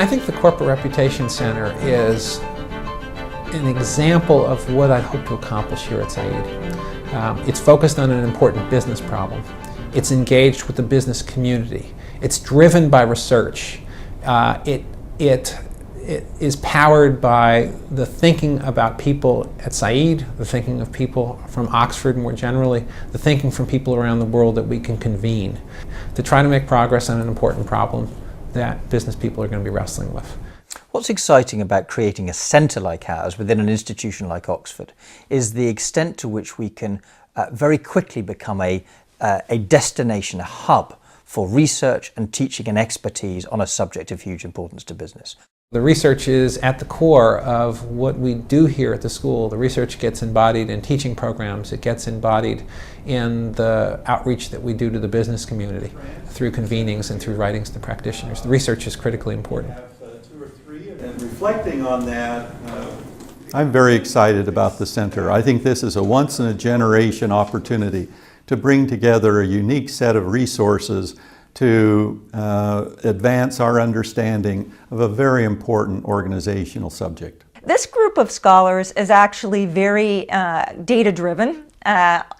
I think the Corporate Reputation Center is an example of what I hope to accomplish here at Said. It's focused on an important business problem. It's engaged with the business community. It's driven by research. It is powered by the thinking about people at Said, the thinking of people from Oxford more generally, the thinking from people around the world that we can convene to try to make progress on an important problem that business people are going to be wrestling with. What's exciting about creating a centre like ours within an institution like Oxford is the extent to which we can very quickly become a destination, a hub for research and teaching and expertise on a subject of huge importance to business. The research is at the core of what we do here at the school. The research gets embodied in teaching programs. It gets embodied in the outreach that we do to the business community through convenings and through writings to practitioners. The research is critically important. And reflecting on that, I'm very excited about the center. I think this is a once-in-a-generation opportunity to bring together a unique set of resources to advance our understanding of a very important organizational subject. This group of scholars is actually very data-driven.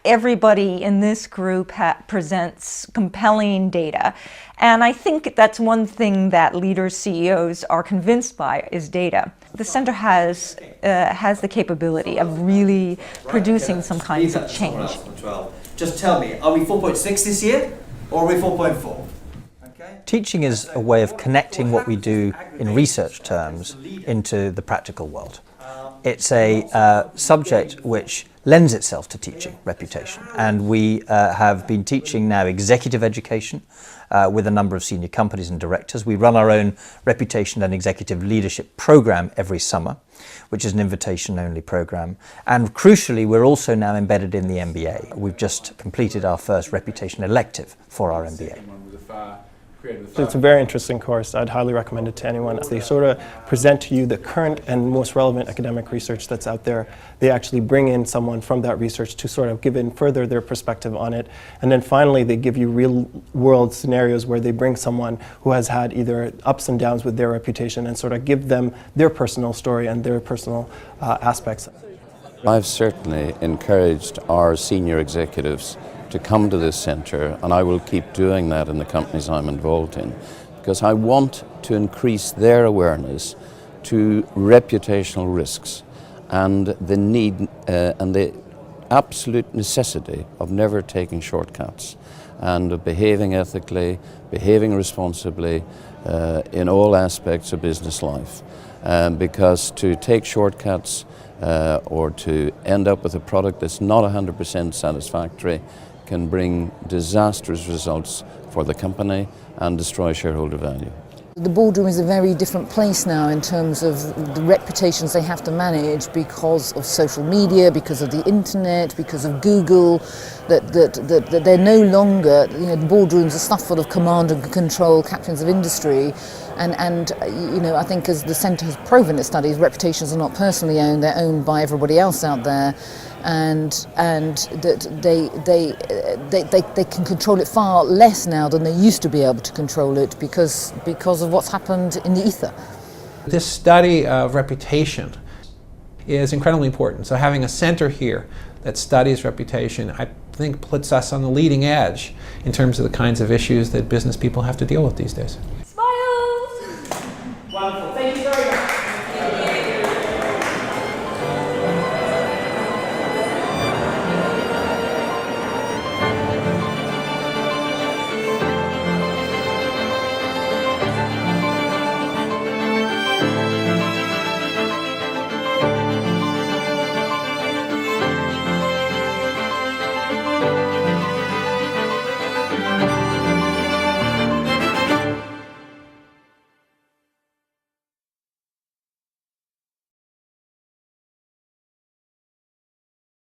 Everybody in this group presents compelling data. And I think that's one thing that leaders, CEOs are convinced by is data. The center has the capability of really producing some kinds of change. Just tell me, are we 4.6 this year or are we 4.4? Teaching is a way of connecting what we do in research terms into the practical world. It's a subject which lends itself to teaching reputation, and we have been teaching now executive education with a number of senior companies and directors. We run our own reputation and executive leadership program every summer, which is an invitation-only program, and crucially we're also now embedded in the MBA. We've just completed our first reputation elective for our MBA. It's a very interesting course. I'd highly recommend it to anyone. They sort of present to you the current and most relevant academic research that's out there. They actually bring in someone from that research to sort of give in further their perspective on it. And then finally, they give you real-world scenarios where they bring someone who has had either ups and downs with their reputation and sort of give them their personal story and their personal aspects. I've certainly encouraged our senior executives to come to this centre, and I will keep doing that in the companies I'm involved in, because I want to increase their awareness to reputational risks and the need and the absolute necessity of never taking shortcuts and of behaving ethically, behaving responsibly in all aspects of business life. Because to take shortcuts or to end up with a product that's not 100% satisfactory can bring disastrous results for the company and destroy shareholder value. The boardroom is a very different place now in terms of the reputations they have to manage because of social media, because of the internet, because of Google, that they're no longer, the boardrooms are stuff full of command and control captains of industry. And I think as the centre has proven its studies, reputations are not personally owned, they're owned by everybody else out there. And that they can control it far less now than they used to be able to control it because of what's happened in the ether. This study of reputation is incredibly important. So having a center here that studies reputation, I think puts us on the leading edge in terms of the kinds of issues that business people have to deal with these days.